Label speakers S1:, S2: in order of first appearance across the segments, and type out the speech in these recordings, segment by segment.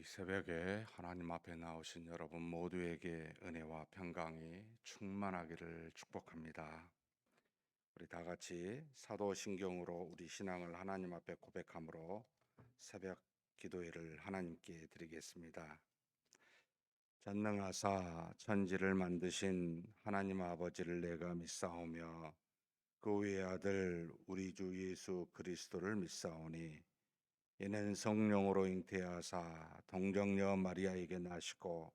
S1: 이 새벽에 하나님 앞에 나오신 여러분 모두에게 은혜와 평강이 충만하기를 축복합니다. 우리 다 같이 사도신경으로 우리 신앙을 하나님 앞에 고백함으로 새벽 기도회를 하나님께 드리겠습니다. 전능하사 천지를 만드신 하나님 아버지를 내가 믿사오며 그 외의 아들 우리 주 예수 그리스도를 믿사오니 이는 성령으로 잉태하사 동정녀 마리아에게 나시고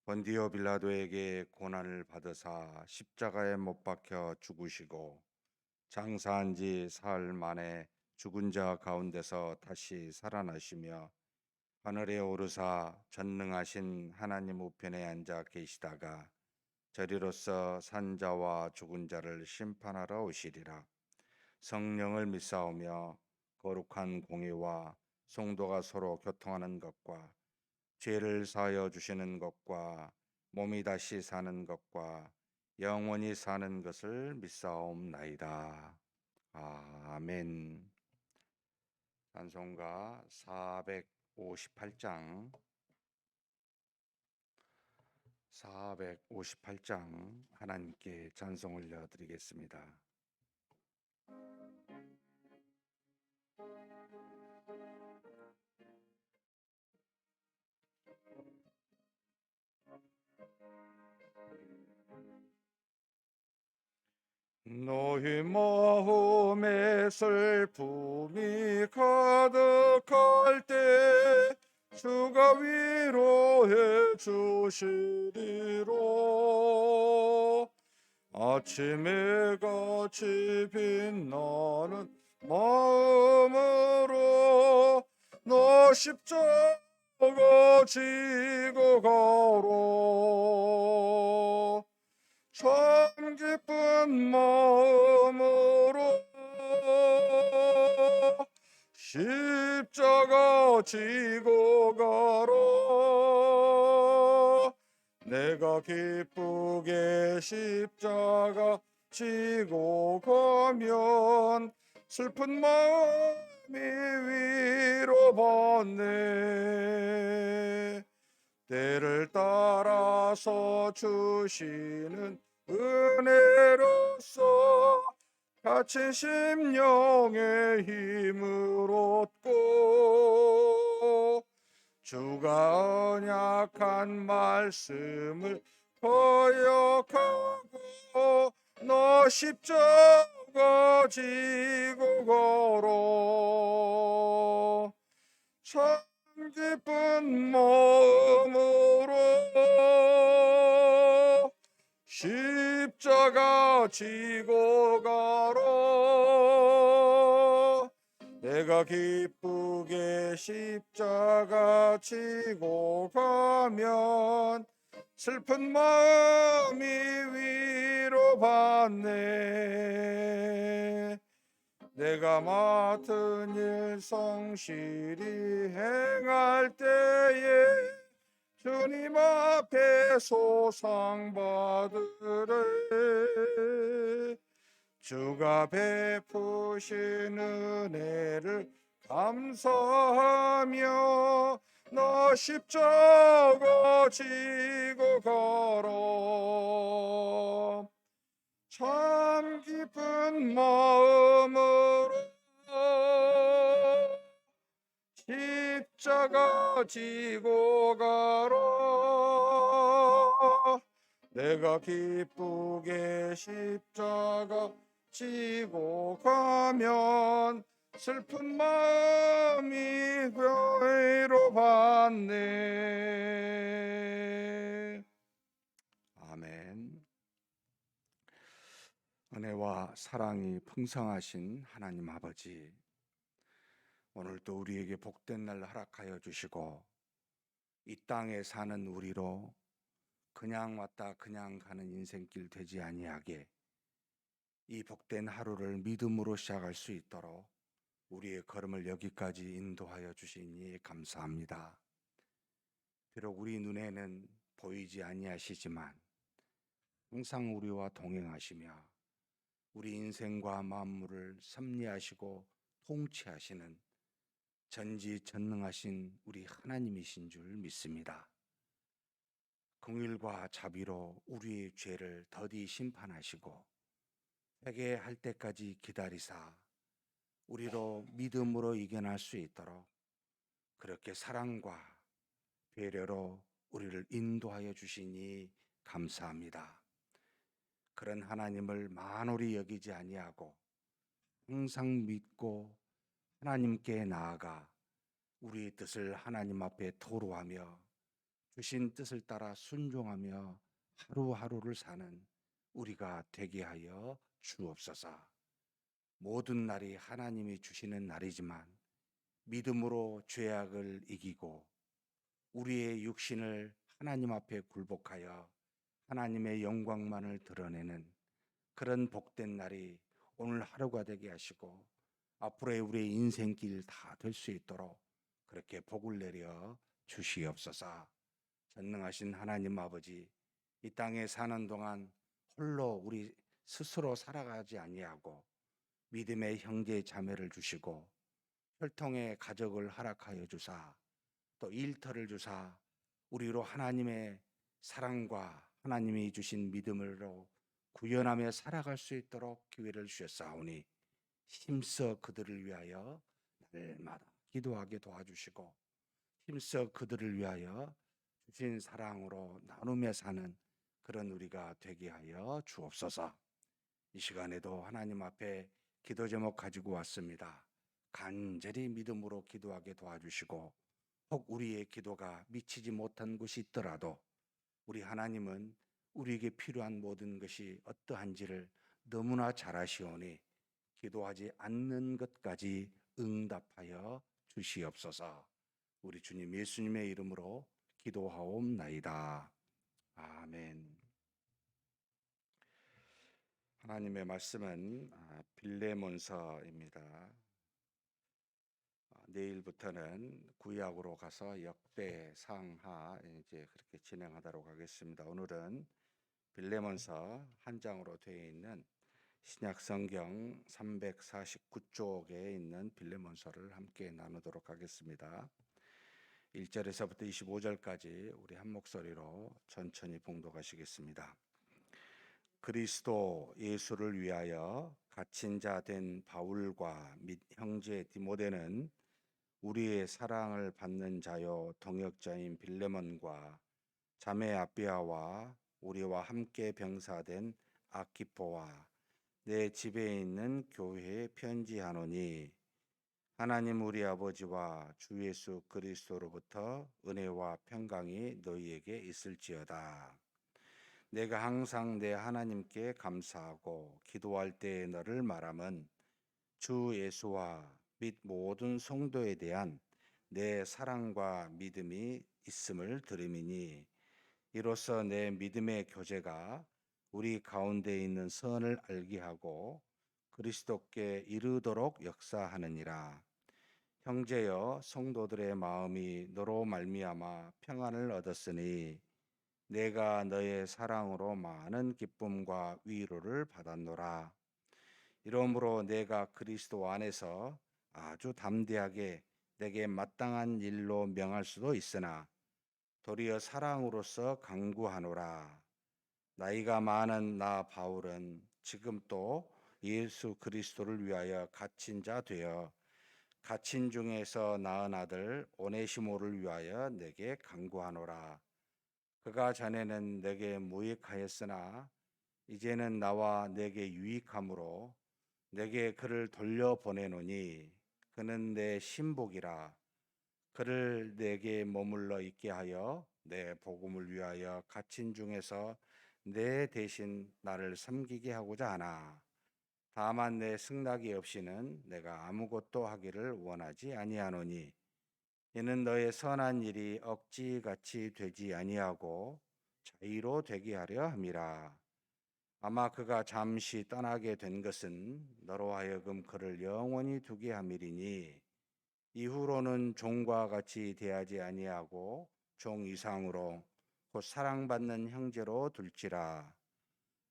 S1: 본디오 빌라도에게 고난을 받으사 십자가에 못 박혀 죽으시고 장사한 지 사흘 만에 죽은 자 가운데서 다시 살아나시며 하늘에 오르사 전능하신 하나님 우편에 앉아 계시다가 저리로서 산 자와 죽은 자를 심판하러 오시리라. 성령을 믿사오며 거룩한 공의와 성도가 서로 교통하는 것과 죄를 사하여 주시는 것과 몸이 다시 사는 것과 영원히 사는 것을 믿사옵나이다. 아멘. 찬송가 458장 하나님께 찬송 올려드리겠습니다. 너희 마음에 슬픔이 가득할 때 주가 위로해 주시리로. 아침에 같이 빛나는 마음으로 너 십자가 지고 가로. 참 기쁜 마음으로 십자가 지고 가라. 내가 기쁘게 십자가 지고 가면 슬픈 마음이 위로받네. 때를 따라서 주시는 은혜로서 갇힌 심령의 힘을 얻고 주가 언약한 말씀을 거역하고 너 십자가 지고 걸어. 참 기쁜 마음으로 십자가 지고 가라. 내가 기쁘게 십자가 지고 가면 슬픈 마음이 위로받네. 내가 맡은 일 성실히 행할 때에 주님 앞에 소상 받으래. 주가 베푸신 은혜를 감사하며 너 십자가 지고 걸어. 참 기쁜 마음으로 십자가 지고 가라. 내가 기쁘게 십자가 지고 가면 슬픈 마음이 위로받네. 아멘. 은혜와 사랑이 풍성하신 하나님 아버지, 오늘도 우리에게 복된 날 허락하여 주시고 이 땅에 사는 우리로 그냥 왔다 그냥 가는 인생길 되지 아니하게 이 복된 하루를 믿음으로 시작할 수 있도록 우리의 걸음을 여기까지 인도하여 주시니 감사합니다. 비록 우리 눈에는 보이지 아니하시지만 항상 우리와 동행하시며 우리 인생과 만물을 섭리하시고 통치하시는 전지전능하신 우리 하나님이신 줄 믿습니다. 긍휼과 자비로 우리의 죄를 더디 심판하시고 회개할 때까지 기다리사 우리로 믿음으로 이겨낼 수 있도록 그렇게 사랑과 배려로 우리를 인도하여 주시니 감사합니다. 그런 하나님을 만홀히 여기지 아니하고 항상 믿고 하나님께 나아가 우리 뜻을 하나님 앞에 토로하며 주신 뜻을 따라 순종하며 하루하루를 사는 우리가 되게 하여 주옵소서. 모든 날이 하나님이 주시는 날이지만 믿음으로 죄악을 이기고 우리의 육신을 하나님 앞에 굴복하여 하나님의 영광만을 드러내는 그런 복된 날이 오늘 하루가 되게 하시고 앞으로의 우리의 인생길 다 될 수 있도록 그렇게 복을 내려 주시옵소서. 전능하신 하나님 아버지, 이 땅에 사는 동안 홀로 우리 스스로 살아가지 아니하고 믿음의 형제 자매를 주시고 혈통의 가족을 허락하여 주사 또 일터를 주사 우리로 하나님의 사랑과 하나님이 주신 믿음으로 구현하며 살아갈 수 있도록 기회를 주셨사오니 힘써 그들을 위하여 날마다 기도하게 도와주시고 힘써 그들을 위하여 주신 사랑으로 나누며 사는 그런 우리가 되게 하여 주옵소서. 이 시간에도 하나님 앞에 기도 제목 가지고 왔습니다. 간절히 믿음으로 기도하게 도와주시고 혹 우리의 기도가 미치지 못한 곳이 있더라도 우리 하나님은 우리에게 필요한 모든 것이 어떠한지를 너무나 잘 아시오니 기도하지 않는 것까지 응답하여 주시옵소서. 우리 주님 예수님의 이름으로 기도하옵나이다. 아멘. 하나님의 말씀은 빌레몬서입니다. 내일부터는 구약으로 가서 역대 상하 이제 그렇게 진행하도록 하겠습니다. 오늘은 빌레몬서 한 장으로 되어 있는 신약 성경 349쪽에 있는 빌레몬서를 함께 나누도록 하겠습니다. 1절에서부터 25절까지 우리 한 목소리로 천천히 봉독하시겠습니다. 그리스도 예수를 위하여 갇힌 자 된 바울과 및 형제 디모데는 우리의 사랑을 받는 자요 동역자인 빌레몬과 자매 아비아와 우리와 함께 병사된 아키포와 내 집에 있는 교회에 편지하노니 하나님 우리 아버지와 주 예수 그리스도로부터 은혜와 평강이 너희에게 있을지어다. 내가 항상 내 하나님께 감사하고 기도할 때에 너를 말함은 주 예수와 및 모든 성도에 대한 내 사랑과 믿음이 있음을 들음이니 이로써 내 믿음의 교제가 우리 가운데 있는 선을 알게 하고 그리스도께 이르도록 역사하느니라. 형제여 성도들의 마음이 너로 말미암아 평안을 얻었으니 내가 너의 사랑으로 많은 기쁨과 위로를 받았노라. 이러므로 내가 그리스도 안에서 아주 담대하게 내게 마땅한 일로 명할 수도 있으나 도리어 사랑으로서 강구하노라. 나이가 많은 나 바울은 지금 또 예수 그리스도를 위하여 갇힌 자 되어 갇힌 중에서 낳은 아들 오네시모를 위하여 내게 강구하노라. 그가 전에는 내게 무익하였으나 이제는 나와 내게 유익함으로 내게 그를 돌려보내노니 그는 내 신복이라. 그를 내게 머물러 있게 하여 내 복음을 위하여 갇힌 중에서 내 대신 나를 섬기게 하고자 하나. 다만 내 승낙이 없이는 내가 아무것도 하기를 원하지 아니하노니 이는 너의 선한 일이 억지같이 되지 아니하고 자의로 되게 하려 함이라. 아마 그가 잠시 떠나게 된 것은 너로 하여금 그를 영원히 두게 함이리니 이후로는 종과 같이 대하지 아니하고 종 이상으로 곧 사랑받는 형제로 둘지라.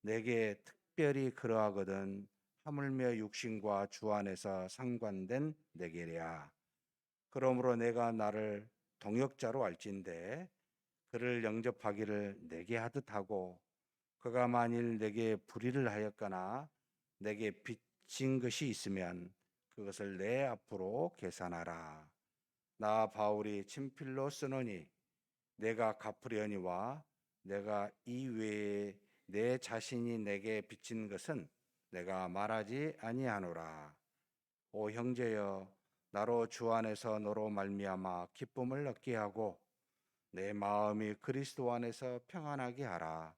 S1: 내게 특별히 그러하거든 하물며 육신과 주 안에서 상관된 내게랴. 그러므로 내가 나를 동역자로 알진대 그를 영접하기를 내게 하듯 하고 그가 만일 내게 불의를 하였거나 내게 빚진 것이 있으면 그것을 내 앞으로 계산하라. 나 바울이 친필로 쓰노니 내가 갚으려니와 내가 이 외에 내 자신이 내게 빚진 것은 내가 말하지 아니하노라. 오 형제여, 나로 주 안에서 너로 말미암아 기쁨을 얻게 하고 내 마음이 그리스도 안에서 평안하게 하라.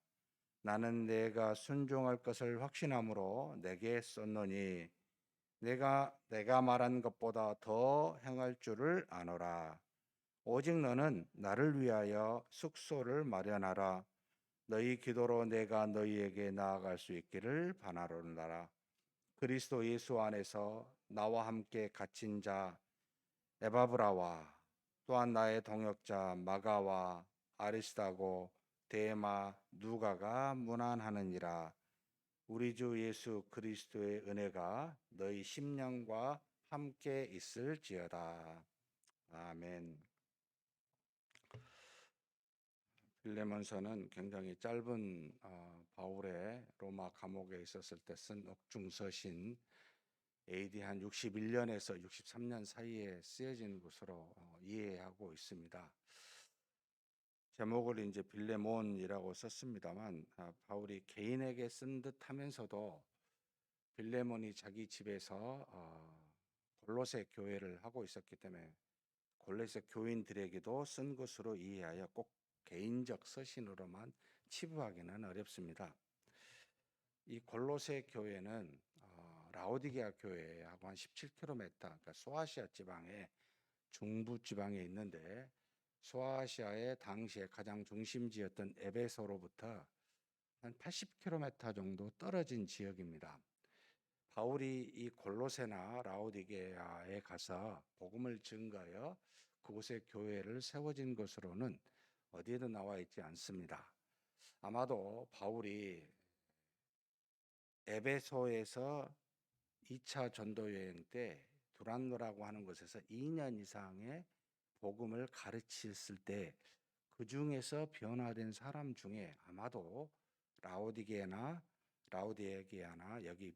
S1: 나는 내가 순종할 것을 확신함으로 내게 썼노니 내가 말한 것보다 더 행할 줄을 아노라. 오직 너는 나를 위하여 숙소를 마련하라. 너희 기도로 내가 너희에게 나아갈 수 있기를 바라노라. 그리스도 예수 안에서 나와 함께 갇힌 자 에바브라와 또한 나의 동역자 마가와 아리스다고 데마 누가가 문안하느니라. 우리 주 예수 그리스도의 은혜가 너희 심령과 함께 있을지어다. 아멘. 빌레몬서는 굉장히 짧은 바울의 로마 감옥에 있었을 때 쓴 옥중서신 AD 한 61년에서 63년 사이에 쓰여진 것으로 이해하고 있습니다. 제목을 이제 빌레몬이라고 썼습니다만 바울이 개인에게 쓴 듯하면서도 빌레몬이 자기 집에서 골로새 교회를 하고 있었기 때문에 골로새 교인들에게도 쓴 것으로 이해하여 꼭 개인적 서신으로만 치부하기는 어렵습니다. 이 골로새 교회는 라오디게아 교회하고 한 17km, 그러니까 소아시아 지방의 중부 지방에 있는데 소아시아의 당시에 가장 중심지였던 에베소로부터 한 80km 정도 떨어진 지역입니다. 바울이 이 골로새나 라오디게아에 가서 복음을 증거하여 그곳에 교회를 세워진 것으로는 어디에도 나와 있지 않습니다. 아마도 바울이 에베소에서 2차 전도 여행 때 두란노라고 하는 곳에서 2년 이상의 복음을 가르쳤을 때 그 중에서 변화된 사람 중에 아마도 라오디게아나 여기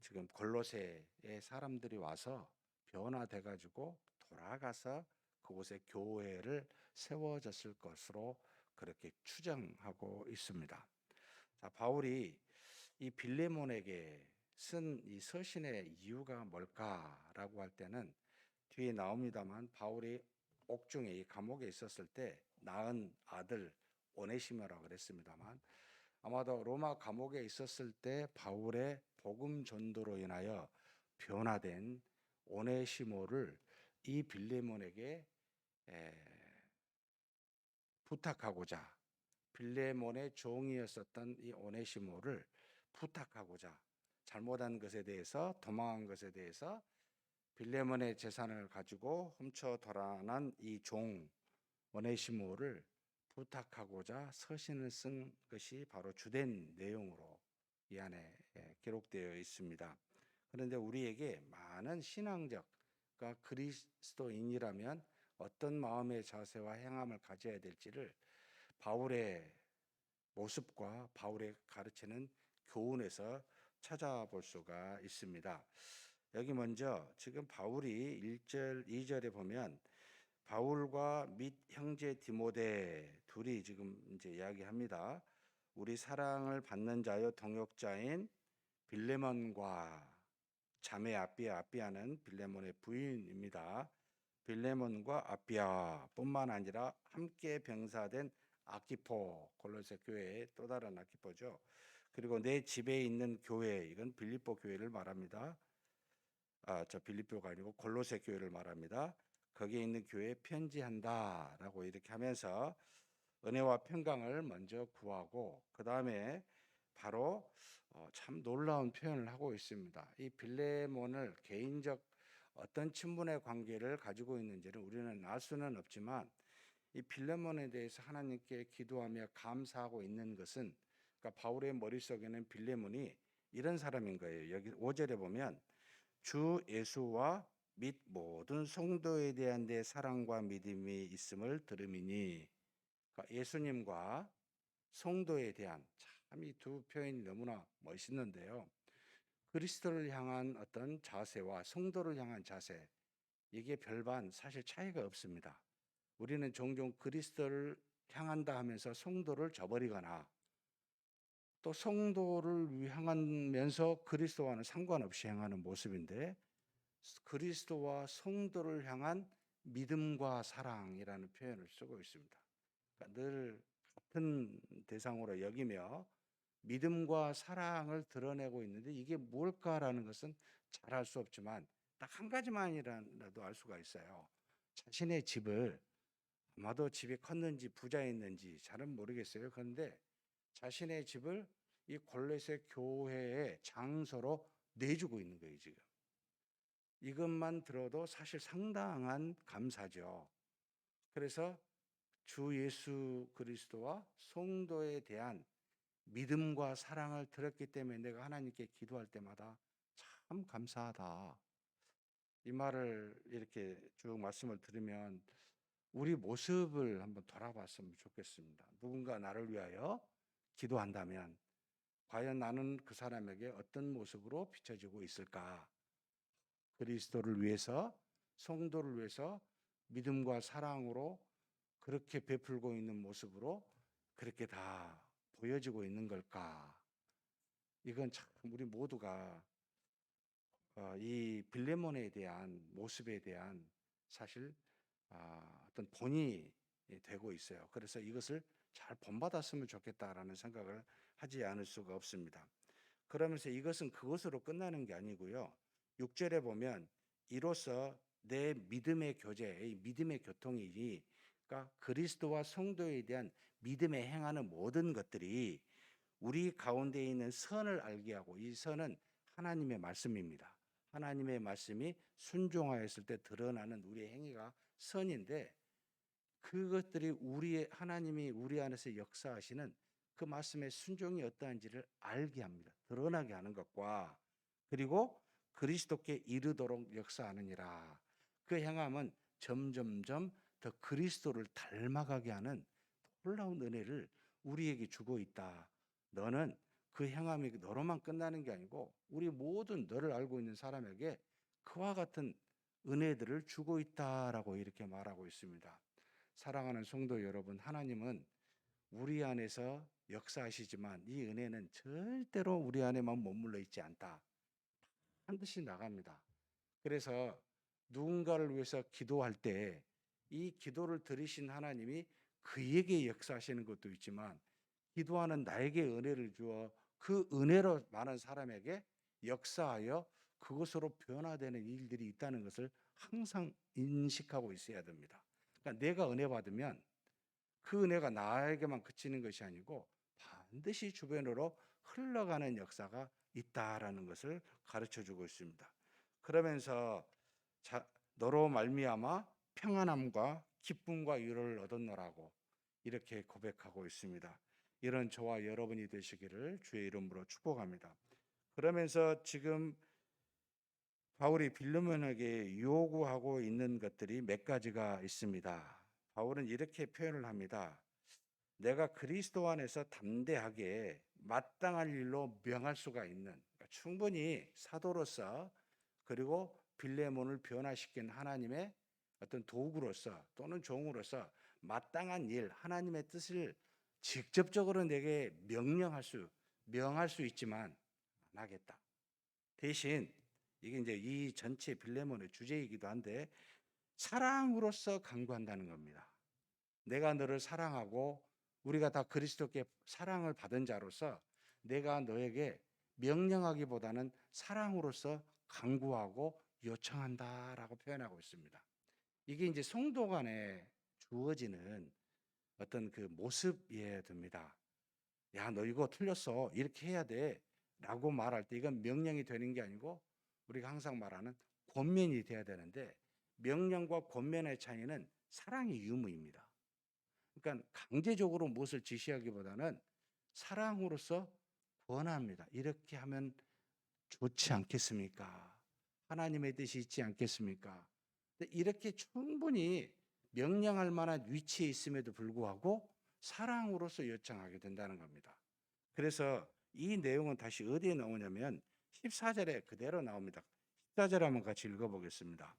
S1: 지금 골로새의 사람들이 와서 변화돼 가지고 돌아가서 그곳에 교회를 세워졌을 것으로 그렇게 추정하고 있습니다. 자, 바울이 이 빌레몬에게 쓴 이 서신의 이유가 뭘까라고 할 때는 뒤에 나옵니다만 바울이 옥중에 이 감옥에 있었을 때 낳은 아들 오네시모라고 그랬습니다만 아마도 로마 감옥에 있었을 때 바울의 복음 전도로 인하여 변화된 오네시모를 이 빌레몬에게 부탁하고자 빌레몬의 종이었었던 이 오네시모를 부탁하고자 잘못한 것에 대해서 도망한 것에 대해서 빌레몬의 재산을 가지고 훔쳐 돌아난 이 종 오네시모를 부탁하고자 서신을 쓴 것이 바로 주된 내용으로 이 안에 기록되어 있습니다. 그런데 우리에게 많은 신앙적, 그러니까 그리스도인이라면 어떤 마음의 자세와 행함을 가져야 될지를 바울의 모습과 바울의 가르치는 교훈에서 찾아볼 수가 있습니다. 여기 먼저 지금 바울이 1절, 2절에 보면 바울과 및 형제 디모데 둘이 지금 이제 이야기합니다. 우리 사랑을 받는 자여 동역자인 빌레몬과 자매 아비아는 빌레몬의 부인입니다. 빌레몬과 아비아뿐만 아니라 함께 병사된 아키포, 골로새 교회의 또 다른 아키포죠. 그리고 내 집에 있는 교회, 이건 빌립보 교회를 말합니다. 저 빌립보가 아니고 골로새 교회를 말합니다. 거기에 있는 교회에 편지한다라고 이렇게 하면서 은혜와 평강을 먼저 구하고 그 다음에 바로 참 놀라운 표현을 하고 있습니다. 이 빌레몬을 개인적 어떤 친분의 관계를 가지고 있는지를 우리는 알 수는 없지만 이 빌레몬에 대해서 하나님께 기도하며 감사하고 있는 것은 그러니까 바울의 머릿속에는 빌레몬이 이런 사람인 거예요. 여기 5절에 보면 주 예수와 및 모든 성도에 대한 내 사랑과 믿음이 있음을 들음이니. 그러니까 예수님과 성도에 대한, 참 이 두 표현이 너무나 멋있는데요. 그리스도를 향한 어떤 자세와 성도를 향한 자세, 이게 별반 사실 차이가 없습니다. 우리는 종종 그리스도를 향한다 하면서 성도를 저버리거나, 또 성도를 향하면서 그리스도와는 상관없이 행하는 모습인데, 그리스도와 성도를 향한 믿음과 사랑이라는 표현을 쓰고 있습니다. 그러니까 늘 같은 대상으로 여기며 믿음과 사랑을 드러내고 있는데, 이게 뭘까라는 것은 잘 알 수 없지만 딱 한 가지만이라도 알 수가 있어요. 자신의 집을, 아마도 집이 컸는지 부자였는지 잘은 모르겠어요. 그런데 자신의 집을 이 골로새 교회의 장소로 내주고 있는 거예요, 지금. 이것만 들어도 사실 상당한 감사죠. 그래서 주 예수 그리스도와 성도에 대한 믿음과 사랑을 들었기 때문에 내가 하나님께 기도할 때마다 참 감사하다. 이 말을 이렇게 쭉 말씀을 들으면 우리 모습을 한번 돌아봤으면 좋겠습니다. 누군가 나를 위하여 기도한다면 과연 나는 그 사람에게 어떤 모습으로 비춰지고 있을까? 그리스도를 위해서, 성도를 위해서 믿음과 사랑으로 그렇게 베풀고 있는 모습으로 그렇게 다 보여지고 있는 걸까? 이건 참 우리 모두가 이 빌레몬에 대한 모습에 대한 사실 어떤 본이 되고 있어요. 그래서 이것을 잘 본받았으면 좋겠다라는 생각을 하지 않을 수가 없습니다. 그러면서 이것은 그것으로 끝나는 게 아니고요. 6절에 보면 이로써 내 믿음의 교제, 이 믿음의 교통이니, 그러니까 그리스도와 성도에 대한 믿음에 행하는 모든 것들이 우리 가운데 있는 선을 알게 하고, 이 선은 하나님의 말씀입니다. 하나님의 말씀이 순종하였을 때 드러나는 우리의 행위가 선인데, 그것들이 하나님이 우리 안에서 역사하시는 그 말씀의 순종이 어떠한지를 알게 합니다. 드러나게 하는 것과, 그리고 그리스도께 이르도록 역사하느니라. 그 행함은 점점점 더 그리스도를 닮아가게 하는 놀라운 은혜를 우리에게 주고 있다. 너는 그 행함이 너로만 끝나는 게 아니고 우리 모든 너를 알고 있는 사람에게 그와 같은 은혜들을 주고 있다라고 이렇게 말하고 있습니다. 사랑하는 성도 여러분, 하나님은 우리 안에서 역사하시지만 이 은혜는 절대로 우리 안에만 머물러 있지 않다. 반드시 나갑니다. 그래서 누군가를 위해서 기도할 때 이 기도를 들으신 하나님이 그에게 역사하시는 것도 있지만, 기도하는 나에게 은혜를 주어 그 은혜로 많은 사람에게 역사하여 그것으로 변화되는 일들이 있다는 것을 항상 인식하고 있어야 됩니다. 그러니까 내가 은혜 받으면 그 은혜가 나에게만 그치는 것이 아니고 반드시 주변으로 흘러가는 역사가 있다라는 것을 가르쳐 주고 있습니다. 그러면서 너로 말미암아 평안함과 기쁨과 위로를 얻었노라고 이렇게 고백하고 있습니다. 이런 저와 여러분이 되시기를 주의 이름으로 축복합니다. 그러면서 지금 바울이 빌레몬에게 요구하고 있는 것들이 몇 가지가 있습니다. 바울은 이렇게 표현을 합니다. 내가 그리스도 안에서 담대하게 마땅할 일로 명할 수가 있는, 그러니까 충분히 사도로서, 그리고 빌레몬을 변화시킨 하나님의 어떤 도구로서 또는 종으로서 마땅한 일, 하나님의 뜻을 직접적으로 내게 명할 수 있지만 안 하겠다. 대신 이게 이제 이 전체 빌레몬의 주제이기도 한데, 사랑으로서 강구한다는 겁니다. 내가 너를 사랑하고 우리가 다 그리스도께 사랑을 받은 자로서 내가 너에게 명령하기보다는 사랑으로서 강구하고 요청한다라고 표현하고 있습니다. 이게 이제 성도 간에 주어지는 어떤 그 모습이어야 됩니다. 야, 너 이거 틀렸어. 이렇게 해야 돼. 라고 말할 때 이건 명령이 되는 게 아니고 우리가 항상 말하는 권면이 돼야 되는데, 명령과 권면의 차이는 사랑의 유무입니다. 그러니까 강제적으로 무엇을 지시하기보다는 사랑으로서 권합니다. 이렇게 하면 좋지 않겠습니까? 하나님의 뜻이 있지 않겠습니까? 근데 이렇게 충분히 명령할 만한 위치에 있음에도 불구하고 사랑으로서 요청하게 된다는 겁니다. 그래서 이 내용은 다시 어디에 나오냐면 14절에 그대로 나옵니다. 14절 한번 같이 읽어보겠습니다.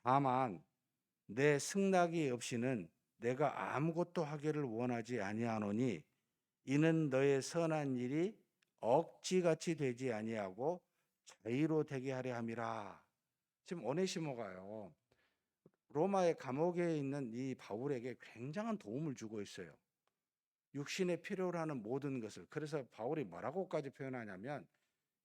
S1: 다만 내 승낙이 없이는 내가 아무것도 하기를 원하지 아니하노니 이는 너의 선한 일이 억지같이 되지 아니하고 자의로 되게 하려 함이라. 지금 오네시모가요, 로마의 감옥에 있는 이 바울에게 굉장한 도움을 주고 있어요. 육신의 필요로 하는 모든 것을. 그래서 바울이 뭐라고까지 표현하냐면,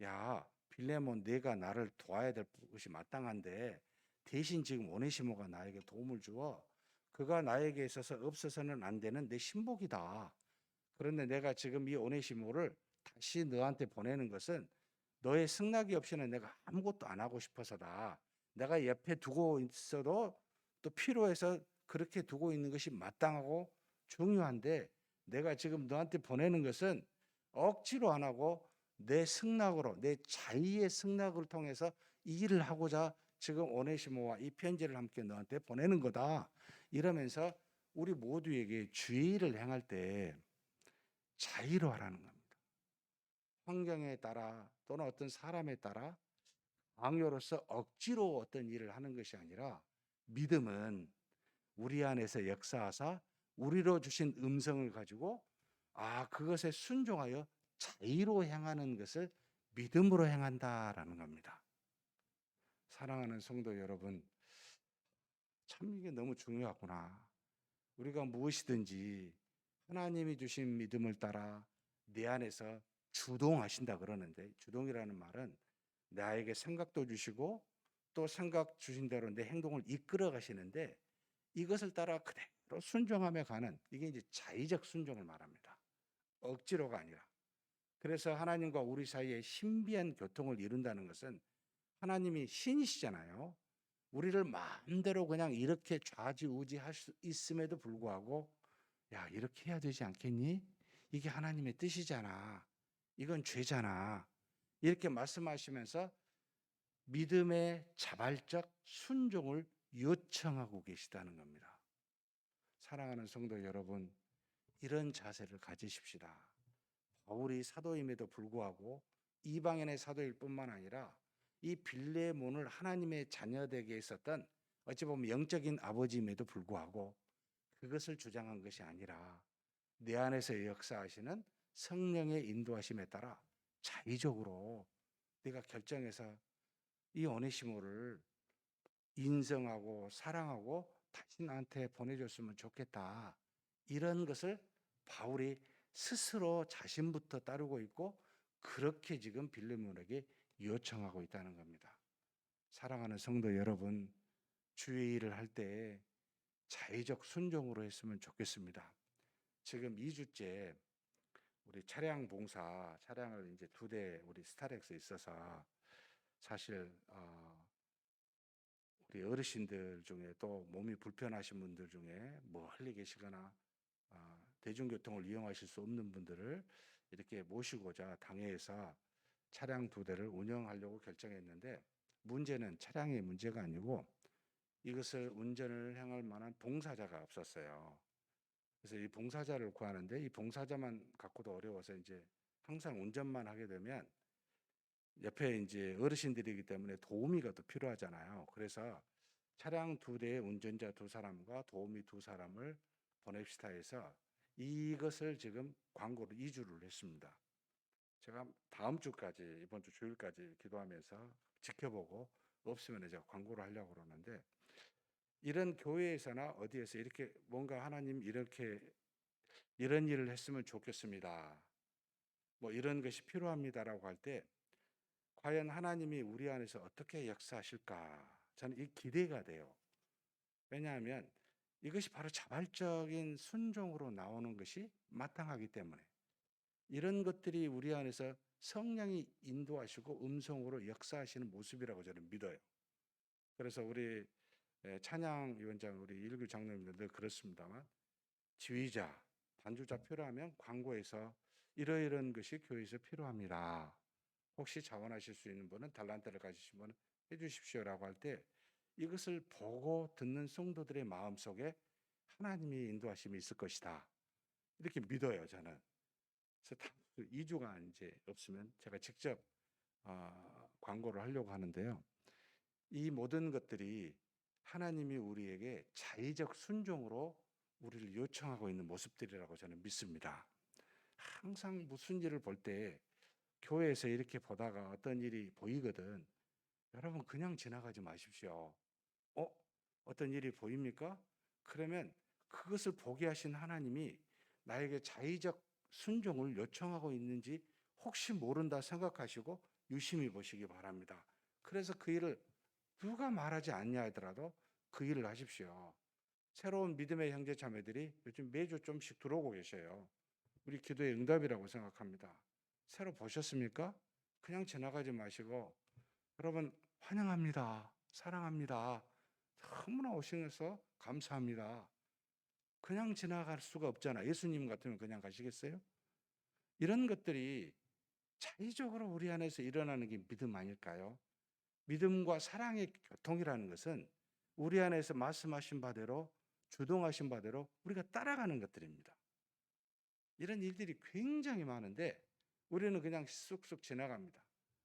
S1: 야 빌레몬, 내가 나를 도와야 될 것이 마땅한데 대신 지금 오네시모가 나에게 도움을 주어 그가 나에게 있어서 없어서는 안 되는 내 신복이다. 그런데 내가 지금 이 오네시모를 다시 너한테 보내는 것은 너의 승낙이 없이는 내가 아무것도 안 하고 싶어서다. 내가 옆에 두고 있어도 또 필요해서 그렇게 두고 있는 것이 마땅하고 중요한데, 내가 지금 너한테 보내는 것은 억지로 안 하고 내 승낙으로, 내 자의의 승낙을 통해서 이 일을 하고자 지금 오네시모와 이 편지를 함께 너한테 보내는 거다. 이러면서 우리 모두에게 주의를 행할 때 자의로 하라는 겁니다. 환경에 따라 또는 어떤 사람에 따라 강요로서 억지로 어떤 일을 하는 것이 아니라, 믿음은 우리 안에서 역사하사 우리로 주신 음성을 가지고 그것에 순종하여 자의로 행하는 것을 믿음으로 행한다라는 겁니다. 사랑하는 성도 여러분, 참 이게 너무 중요하구나. 우리가 무엇이든지 하나님이 주신 믿음을 따라 내 안에서 주동하신다 그러는데, 주동이라는 말은 나에게 생각도 주시고 또 생각 주신 대로 내 행동을 이끌어 가시는데, 이것을 따라 그대로 순종하며 가는, 이게 이제 자의적 순종을 말합니다. 억지로가 아니라. 그래서 하나님과 우리 사이에 신비한 교통을 이룬다는 것은, 하나님이 신이시잖아요. 우리를 마음대로 그냥 이렇게 좌지우지할 수 있음에도 불구하고, 야 이렇게 해야 되지 않겠니? 이게 하나님의 뜻이잖아. 이건 죄잖아. 이렇게 말씀하시면서 믿음의 자발적 순종을 요청하고 계시다는 겁니다. 사랑하는 성도 여러분, 이런 자세를 가지십시다. 바울이 사도임에도 불구하고 이방인의 사도일 뿐만 아니라 이 빌레몬을 하나님의 자녀되게 했었던, 어찌 보면 영적인 아버지임에도 불구하고 그것을 주장한 것이 아니라 내 안에서 역사하시는 성령의 인도하심에 따라 자의적으로 내가 결정해서 이 오네시모를 인정하고 사랑하고 다시 나한테 보내줬으면 좋겠다. 이런 것을 바울이 스스로 자신부터 따르고 있고, 그렇게 지금 빌레몬에게 요청하고 있다는 겁니다. 사랑하는 성도 여러분, 주의 일을 할 때 자의적 순종으로 했으면 좋겠습니다. 지금 2주째 우리 차량 봉사, 차량을 이제 2대 우리 스타렉스에 있어서, 사실 우리 어르신들 중에 또 몸이 불편하신 분들 중에 멀리 계시거나 대중교통을 이용하실 수 없는 분들을 이렇게 모시고자 당회에서 차량 2대를 운영하려고 결정했는데, 문제는 차량의 문제가 아니고 이것을 운전을 행할 만한 봉사자가 없었어요. 그래서 이 봉사자를 구하는데, 이 봉사자만 갖고도 어려워서 이제 항상 운전만 하게 되면 옆에 이제 어르신들이기 때문에 도우미가 또 필요하잖아요. 그래서 차량 2대의 운전자 2사람과 도우미 2사람을 보냅시다 해서 이것을 지금 광고를 2주를 했습니다. 제가 다음 주까지, 이번 주 주일까지 기도하면서 지켜보고 없으면 제가 광고를 하려고 그러는데, 이런 교회에서나 어디에서 이렇게 뭔가 하나님 이렇게 이런 일을 했으면 좋겠습니다, 뭐 이런 것이 필요합니다라고 할 때 과연 하나님이 우리 안에서 어떻게 역사하실까, 저는 이 기대가 돼요. 왜냐하면 이것이 바로 자발적인 순종으로 나오는 것이 마땅하기 때문에, 이런 것들이 우리 안에서 성령이 인도하시고 음성으로 역사하시는 모습이라고 저는 믿어요. 그래서 우리 찬양위원장, 우리 일교 장로님들 늘 그렇습니다만, 지휘자, 반주자 필요하면 광고에서 이러이러한 것이 교회에서 필요합니다. 혹시 자원하실 수 있는 분은, 달란트를 가지신 분은 주십시오라고 할 때 이것을 보고 듣는 성도들의 마음속에 하나님의 인도하심이 있을 것이다. 이렇게 믿어요, 저는. 그래서 2주가 이제 없으면 제가 직접 광고를 하려고 하는데요. 이 모든 것들이 하나님이 우리에게 자의적 순종으로 우리를 요청하고 있는 모습들이라고 저는 믿습니다. 항상 무슨 일을 볼 때 교회에서 이렇게 보다가 어떤 일이 보이거든. 여러분 그냥 지나가지 마십시오. 어떤 일이 보입니까? 그러면 그것을 보게 하신 하나님이 나에게 자의적 순종을 요청하고 있는지 혹시 모른다 생각하시고 유심히 보시기 바랍니다. 그래서 그 일을 누가 말하지 않냐 하더라도 그 일을 하십시오. 새로운 믿음의 형제 자매들이 요즘 매주 좀씩 들어오고 계셔요. 우리 기도의 응답이라고 생각합니다. 새로 보셨습니까? 그냥 지나가지 마시고 여러분 환영합니다. 사랑합니다. 너무나 오셔서 감사합니다. 그냥 지나갈 수가 없잖아. 예수님 같으면 그냥 가시겠어요? 이런 것들이 자의적으로 우리 안에서 일어나는 게 믿음 아닐까요? 믿음과 사랑의 교통이라는 것은 우리 안에서 말씀하신 바대로 주동하신 바대로 우리가 따라가는 것들입니다. 이런 일들이 굉장히 많은데 우리는 그냥 쑥쑥 지나갑니다.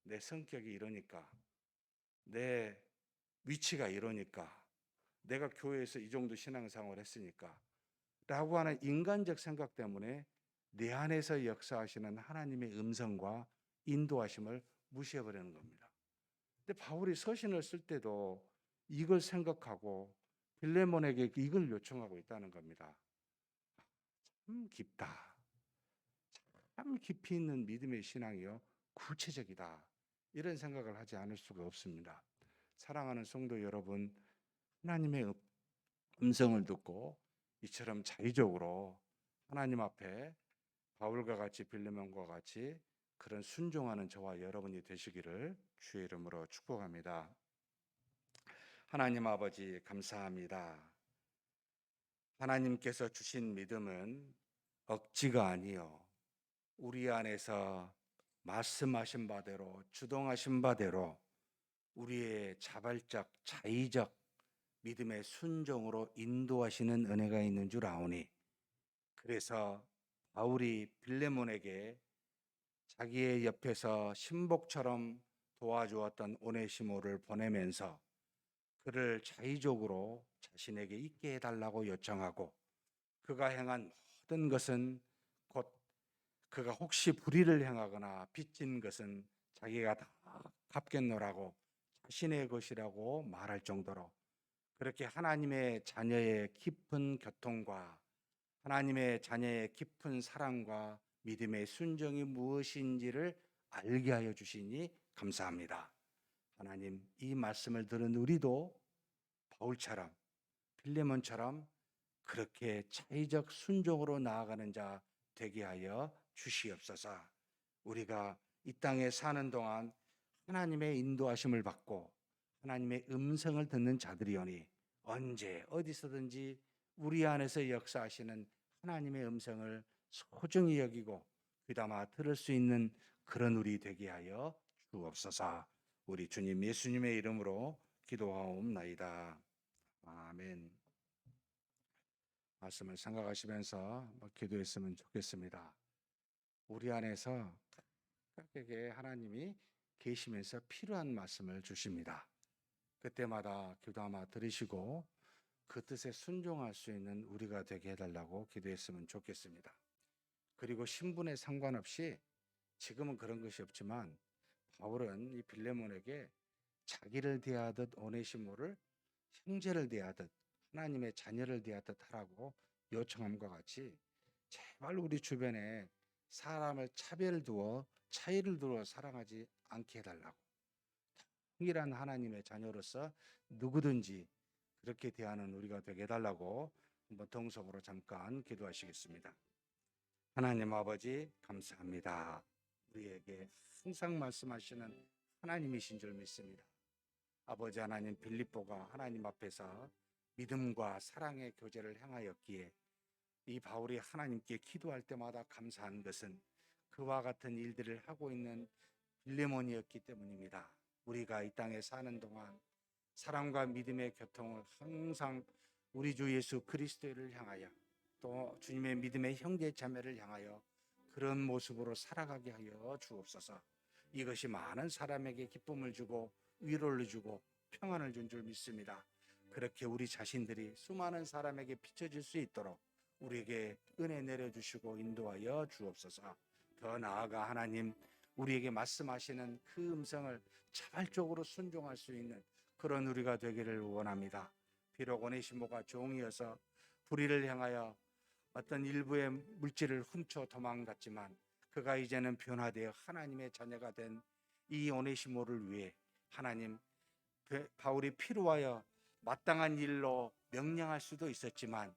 S1: 내 성격이 이러니까, 내 위치가 이러니까, 내가 교회에서 이 정도 신앙생활을 했으니까 라고 하는 인간적 생각 때문에 내 안에서 역사하시는 하나님의 음성과 인도하심을 무시해버리는 겁니다. 근데 바울이 서신을 쓸 때도 이걸 생각하고 빌레몬에게 이걸 요청하고 있다는 겁니다. 참 깊다. 참 깊이 있는 믿음의 신앙이요. 구체적이다. 이런 생각을 하지 않을 수가 없습니다. 사랑하는 성도 여러분, 하나님의 음성을 듣고 이처럼 자의적으로 하나님 앞에 바울과 같이 빌레몬과 같이 그런 순종하는 저와 여러분이 되시기를 주의 이름으로 축복합니다. 하나님 아버지 감사합니다. 하나님께서 주신 믿음은 억지가 아니요 우리 안에서 말씀하신 바대로 주동하신 바대로 우리의 자발적 자의적 믿음의 순종으로 인도하시는 은혜가 있는 줄 아오니 그래서 바울이 빌레몬에게 자기의 옆에서 신복처럼 도와주었던 오네시모를 보내면서 그를 자의적으로 자신에게 있게 해달라고 요청하고 그가 행한 모든 것은 곧 그가 혹시 불의를 행하거나 빚진 것은 자기가 다 갚겠노라고 자신의 것이라고 말할 정도로 그렇게 하나님의 자녀의 깊은 교통과 하나님의 자녀의 깊은 사랑과 믿음의 순종이 무엇인지를 알게 하여 주시니 감사합니다. 하나님, 이 말씀을 들은 우리도 바울처럼 빌레몬처럼 그렇게 차이적 순종으로 나아가는 자 되게 하여 주시옵소서. 우리가 이 땅에 사는 동안 하나님의 인도하심을 받고 하나님의 음성을 듣는 자들이오니 언제 어디서든지 우리 안에서 역사하시는 하나님의 음성을 소중히 여기고 귀담아 들을 수 있는 그런 우리 되게 하여 주옵소서. 우리 주님 예수님의 이름으로 기도하옵나이다. 아멘. 말씀을 생각하시면서 기도했으면 좋겠습니다. 우리 안에서 각각에게 하나님이 계시면서 필요한 말씀을 주십니다. 그때마다 기도하며 들으시고 그 뜻에 순종할 수 있는 우리가 되게 해달라고 기도했으면 좋겠습니다. 그리고 신분에 상관없이 지금은 그런 것이 없지만 바울은 이 빌레몬에게 자기를 대하듯 오네시모를 형제를 대하듯 하나님의 자녀를 대하듯 하라고 요청함과 같이 제발 우리 주변에 사람을 차이를 두어 사랑하지 않게 해달라고 동일한 하나님의 자녀로서 누구든지 그렇게 대하는 우리가 되게 해달라고 한번 동성으로 잠깐 기도하시겠습니다. 하나님 아버지 감사합니다. 우리에게 항상 말씀하시는 하나님이신 줄 믿습니다. 아버지 하나님 빌립보가 하나님 앞에서 믿음과 사랑의 교제를 행하였기에 이 바울이 하나님께 기도할 때마다 감사한 것은 그와 같은 일들을 하고 있는 빌레몬이었기 때문입니다.
S2: 우리가 이 땅에 사는 동안 사랑과 믿음의 교통을 항상 우리 주 예수 그리스도를 향하여 또 주님의 믿음의 형제 자매를 향하여 그런 모습으로 살아가게 하여 주옵소서. 이것이 많은 사람에게 기쁨을 주고 위로를 주고 평안을 준 줄 믿습니다. 그렇게 우리 자신들이 수많은 사람에게 비춰질 수 있도록 우리에게 은혜 내려주시고 인도하여 주옵소서. 더 나아가 하나님, 우리에게 말씀하시는 그 음성을 자발적으로 순종할 수 있는 그런 우리가 되기를 원합니다. 비록 오네시모가 종이어서 불의를 향하여 어떤 일부의 물질을 훔쳐 도망갔지만 그가 이제는 변화되어 하나님의 자녀가 된 이 오네시모를 위해 하나님, 바울이 필요하여 마땅한 일로 명령할 수도 있었지만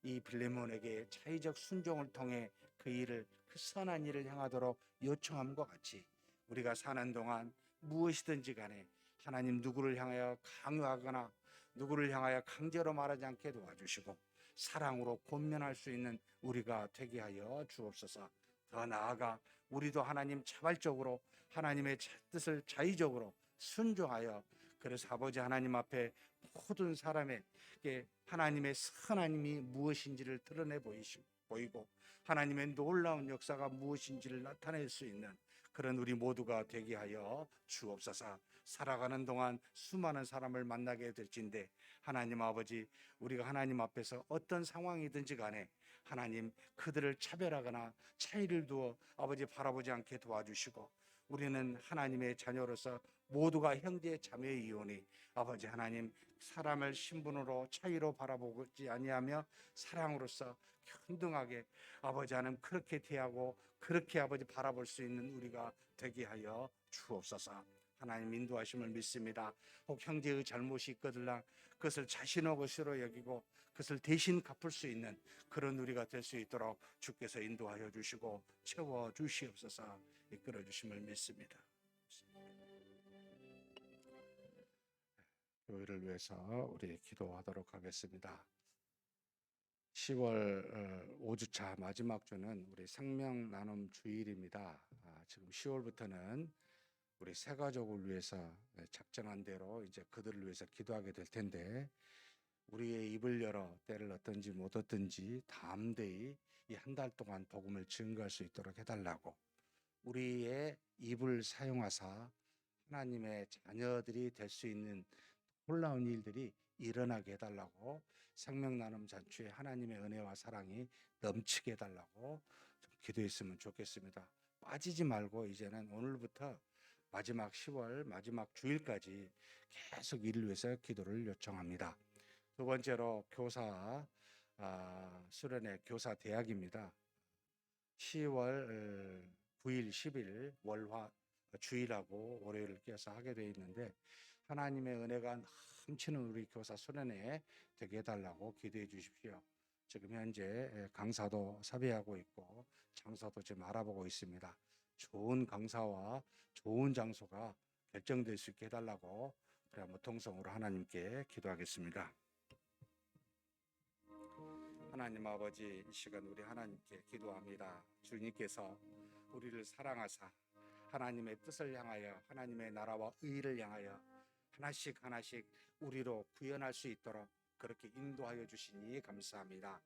S2: 이 빌레몬에게 차의적 순종을 통해 그 일을, 그 선한 일을 행하도록 요청함과 같이 우리가 사는 동안 무엇이든지 간에 하나님, 누구를 향하여 강요하거나 누구를 향하여 강제로 말하지 않게 도와주시고 사랑으로 권면할 수 있는 우리가 되게 하여 주옵소서. 더 나아가 우리도 하나님, 자발적으로 하나님의 뜻을 자의적으로 순종하여, 그래서 아버지 하나님 앞에 모든 사람에게 하나님의 선함이 무엇인지를 드러내 보이고 하나님의 놀라운 역사가 무엇인지를 나타낼 수 있는 그런 우리 모두가 되게 하여 주옵소서. 살아가는 동안 수많은 사람을 만나게 될진데 하나님 아버지, 우리가 하나님 앞에서 어떤 상황이든지 간에 하나님, 그들을 차별하거나 차이를 두어 아버지 바라보지 않게 도와주시고 우리는 하나님의 자녀로서 모두가 형제 자매이오니 아버지 하나님, 사람을 신분으로 차이로 바라보지 아니하며 사랑으로서 평등하게 아버지 하나님 그렇게 대하고 그렇게 아버지 바라볼 수 있는 우리가 되게 하여 주옵소서. 하나님 인도하심을 믿습니다. 혹 형제의 잘못이 있거들라 그것을 자신의 것으로 여기고 그것을 대신 갚을 수 있는 그런 우리가 될 수 있도록 주께서 인도하여 주시고 채워 주시옵소서. 이끌어 주심을 믿습니다. 교회를 위해서 우리 기도하도록 하겠습니다. 10월 5주차 마지막 주는 우리 생명 나눔 주일입니다. 지금 10월부터는 우리 새 가족을 위해서 작정한 대로 이제 그들을 위해서 기도하게 될 텐데 우리의 입을 열어 때를 얻든지 못 얻든지 담대히 이 한 달 동안 복음을 증거할 수 있도록 해달라고, 우리의 입을 사용하사 하나님의 자녀들이 될 수 있는 놀라운 일들이 일어나게 해달라고, 생명 나눔 잔치에 하나님의 은혜와 사랑이 넘치게 해달라고 좀 기도했으면 좋겠습니다. 빠지지 말고 이제는 오늘부터 마지막 10월 마지막 주일까지 계속 이를 위해서 기도를 요청합니다. 두 번째로 교사 수련회 교사 대학입니다. 10월 9일, 10일 월화 주일하고 월요일을 껴서 하게 되어 있는데 하나님의 은혜가 넘치는 우리 교사 수련회에 되게 해달라고 기도해 주십시오. 지금 현재 강사도 섭외하고 있고 장소도 지금 알아보고 있습니다. 좋은 강사와 좋은 장소가 결정될 수 있게 해달라고 우리 한번 통성으로 하나님께 기도하겠습니다. 하나님 아버지, 이 시간 우리 하나님께 기도합니다. 주님께서 우리를 사랑하사 하나님의 뜻을 향하여 하나님의 나라와 의를 향하여 하나씩 하나씩 우리로 구현할 수 있도록 그렇게 인도하여 주시니 감사합니다.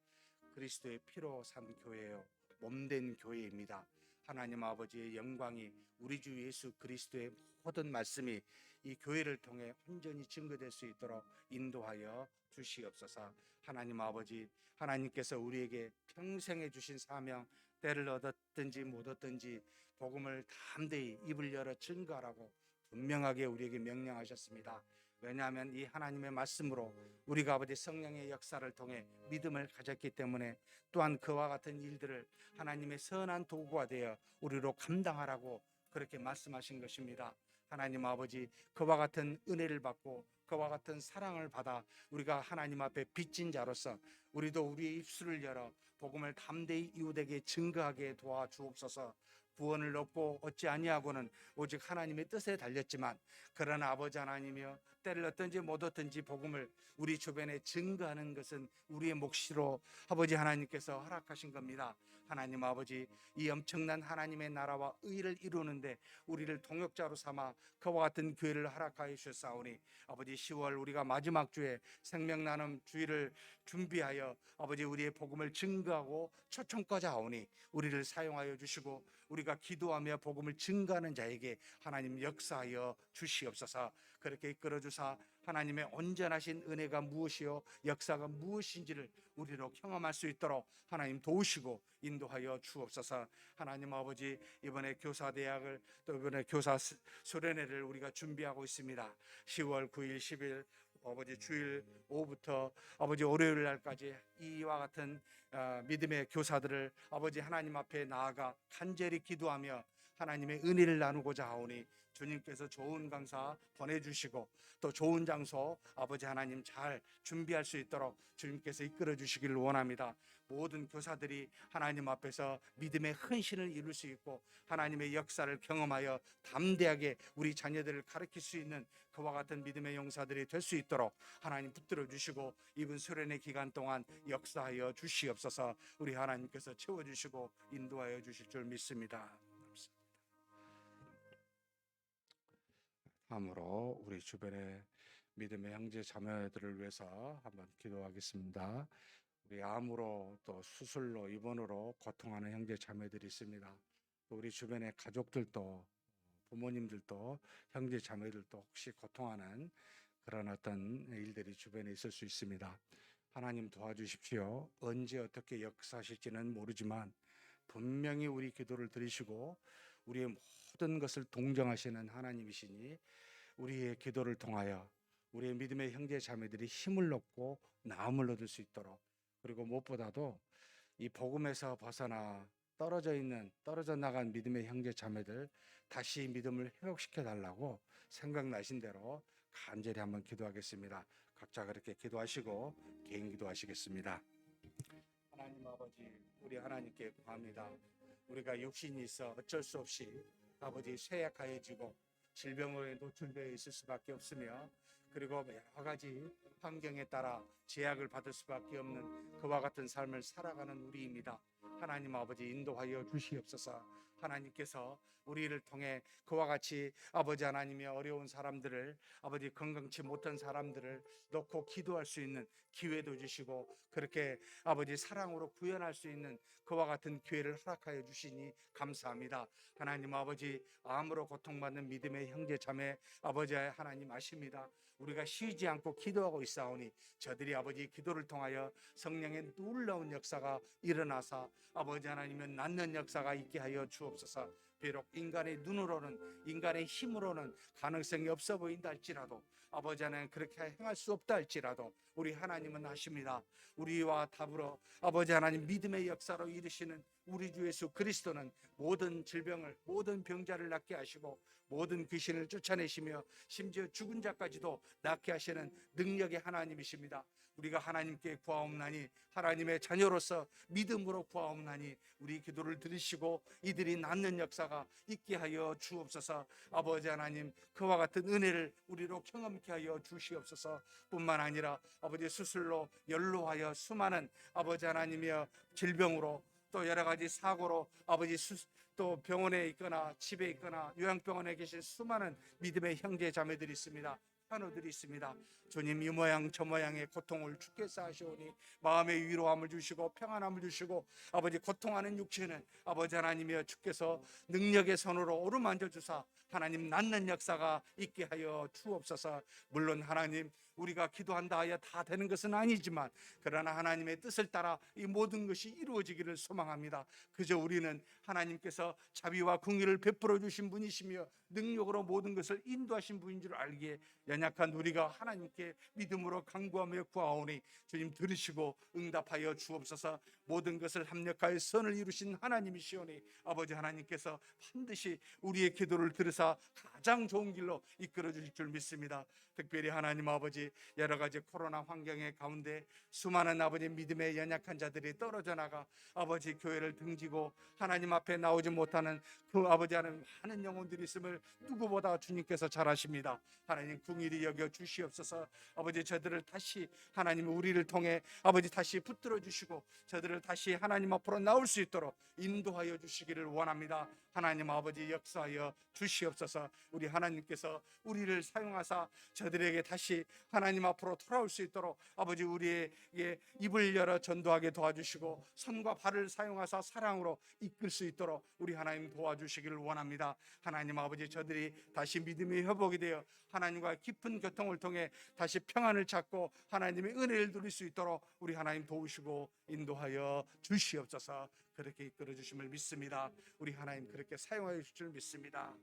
S2: 그리스도의 피로 산 교회요, 몸된 교회입니다. 하나님 아버지의 영광이, 우리 주 예수 그리스도의 모든 말씀이 이 교회를 통해 온전히 증거될 수 있도록 인도하여 주시옵소서. 하나님 아버지, 하나님께서 우리에게 평생에 주신 사명, 때를 얻었든지 못 얻든지 복음을 담대히 입을 열어 증거하라고 분명하게 우리에게 명령하셨습니다. 왜냐하면 이 하나님의 말씀으로 우리가 아버지 성령의 역사를 통해 믿음을 가졌기 때문에 또한 그와 같은 일들을 하나님의 선한 도구가 되어 우리로 감당하라고 그렇게 말씀하신 것입니다. 하나님 아버지, 그와 같은 은혜를 받고 그와 같은 사랑을 받아 우리가 하나님 앞에 빚진 자로서 우리도 우리의 입술을 열어 복음을 담대히 이웃에게 증거하게 도와주옵소서. 구원을 얻고 얻지 아니하고는 오직 하나님의 뜻에 달렸지만, 그러나 아버지 하나님이여, 때를 얻든지 못 얻든지 복음을 우리 주변에 증거하는 것은 우리의 몫으로 아버지 하나님께서 허락하신 겁니다. 하나님 아버지, 이 엄청난 하나님의 나라와 의를 이루는데 우리를 동역자로 삼아 그와 같은 교회를 허락하여 주셨사오니 아버지, 10월 우리가 마지막 주에 생명 나눔 주일을 준비하여 아버지 우리의 복음을 증거하고 초청까지 하오니 우리를 사용하여 주시고 우리가 기도하며 복음을 증거하는 자에게 하나님 역사하여 주시옵소서. 그렇게 이끌어 주사 하나님의 온전하신 은혜가 무엇이요 역사가 무엇인지를 우리로 경험할 수 있도록 하나님 도우시고 인도하여 주옵소서. 하나님 아버지, 이번에 교사대학을 또 이번에 교사 수련회를 우리가 준비하고 있습니다. 10월 9일 10일 아버지 주일 오후부터 아버지 월요일 날까지 이와 같은 믿음의 교사들을 아버지 하나님 앞에 나아가 간절히 기도하며 하나님의 은혜를 나누고자 하오니 주님께서 좋은 강사 보내주시고 또 좋은 장소 아버지 하나님 잘 준비할 수 있도록 주님께서 이끌어 주시기를 원합니다. 모든 교사들이 하나님 앞에서 믿음의 헌신을 이룰 수 있고 하나님의 역사를 경험하여 담대하게 우리 자녀들을 가르칠 수 있는 그와 같은 믿음의 용사들이 될 수 있도록 하나님 붙들어 주시고 이번 수련의 기간 동안 역사하여 주시옵소서. 우리 하나님께서 채워주시고 인도하여 주실 줄 믿습니다.
S1: 다음으로 우리 주변의 믿음의 형제 자매들을 위해서 한번 기도하겠습니다. 우리 암으로 또 수술로 입원으로 고통하는 형제 자매들이 있습니다. 또 우리 주변의 가족들도 부모님들도 형제 자매들도 혹시 고통하는 그런 어떤 일들이 주변에 있을 수 있습니다. 하나님 도와주십시오. 언제 어떻게 역사하실지는 모르지만 분명히 우리 기도를 들으시고 우리의 모든 것을 동정하시는 하나님이시니 우리의 기도를 통하여 우리의 믿음의 형제 자매들이 힘을 얻고 나음을 얻을 수 있도록, 그리고 무엇보다도 이 복음에서 벗어나 떨어져 나간 믿음의 형제 자매들 다시 믿음을 회복시켜 달라고 생각나신 대로 간절히 한번 기도하겠습니다. 각자 그렇게 기도하시고 개인 기도하시겠습니다. 하나님 아버지, 우리 하나님께 구합니다. 우리가 육신이 있어 어쩔 수 없이 아버지 쇠약하여지고 질병에 노출되어 있을 수밖에 없으며, 그리고 여러 가지 환경에 따라 제약을 받을 수밖에 없는 그와 같은 삶을 살아가는 우리입니다. 하나님 아버지 인도하여 주시옵소서. 하나님께서 우리를 통해 그와 같이 아버지 하나님의 어려운 사람들을, 아버지 건강치 못한 사람들을 놓고 기도할 수 있는 기회도 주시고 그렇게 아버지 사랑으로 구현할 수 있는 그와 같은 기회를 허락하여 주시니 감사합니다. 하나님 아버지, 암으로 고통받는 믿음의 형제 자매 아버지 하나님 아십니다. 우리가 쉬지 않고 기도하고 있사오니 저들이 아버지 기도를 통하여 성령의 놀라운 역사가 일어나사 아버지 하나님은 낫는 역사가 있게 하여 주옵소서. 비록 인간의 눈으로는, 인간의 힘으로는 가능성이 없어 보인다 할지라도, 아버지 하나님 그렇게 행할 수 없다 할지라도 우리 하나님은 하십니다. 우리와 더불어 아버지 하나님 믿음의 역사로 이루시는 우리 주 예수 그리스도는 모든 질병을, 모든 병자를 낫게 하시고 모든 귀신을 쫓아내시며 심지어 죽은 자까지도 낫게 하시는 능력의 하나님이십니다. 우리가 하나님께 구하옵나니, 하나님의 자녀로서 믿음으로 구하옵나니 우리 기도를 들으시고 이들이 낫는 역사가 있게 하여 주옵소서. 아버지 하나님, 그와 같은 은혜를 우리로 경험케 하여 주시옵소서. 뿐만 아니라 아버지 수술로 연로하여 수많은 아버지 하나님이여 질병으로 또 여러 가지 사고로 아버지 또 병원에 있거나 집에 있거나 요양병원에 계신 수많은 믿음의 형제 자매들이 있습니다. 환우들이 있습니다. 주님, 이 모양 저 모양의 고통을 주께서 하시오니 마음의 위로함을 주시고 평안함을 주시고 아버지 고통하는 육체는 아버지 하나님이여 주께서 능력의 손으로 오르만져 주사 하나님 낫는 역사가 있게 하여 주옵소서. 물론 하나님, 우리가 기도한다 하여 다 되는 것은 아니지만 그러나 하나님의 뜻을 따라 이 모든 것이 이루어지기를 소망합니다. 그저 우리는 하나님께서 자비와 긍휼을 베풀어 주신 분이시며 능력으로 모든 것을 인도하신 분인 줄 알기에 연약한 우리가 하나님께 믿음으로 간구하며 구하오니 주님 들으시고 응답하여 주옵소서. 모든 것을 합력하여 선을 이루신 하나님이시오니 아버지 하나님께서 반드시 우리의 기도를 들으사 가장 좋은 길로 이끌어 주실 줄 믿습니다. 특별히 하나님 아버지,
S2: 아버지 여러 가지 코로나 환경의 가운데 수많은 아버지 믿음의 연약한 자들이 떨어져 나가 아버지 교회를 등지고 하나님 앞에 나오지 못하는 그 아버지 하나님 많은 영혼들이 있음을 누구보다 주님께서 잘 아십니다. 하나님 긍휼히 여겨 주시옵소서. 아버지 저들을 다시 하나님 우리를 통해 아버지 다시 붙들어 주시고 저들을 다시 하나님 앞으로 나올 수 있도록 인도하여 주시기를 원합니다. 하나님 아버지 역사하여 주시옵소서. 우리 하나님께서 우리를 사용하사 저들에게 다시 하나님 앞으로 돌아올 수 있도록 아버지 우리에게 입을 열어 전도하게 도와주시고 손과 발을 사용하사 사랑으로 이끌 수 있도록 우리 하나님 도와주시기를 원합니다. 하나님 아버지 저들이 다시 믿음의 회복이 되어 하나님과 깊은 교통을 통해 다시 평안을 찾고 하나님의 은혜를 누릴 수 있도록 우리 하나님 도우시고 인도하여 주시옵소서. 그렇게 이끌어 주심을 믿습니다. 우리 하나님 그렇게 사용하여 주실 줄 믿습니다.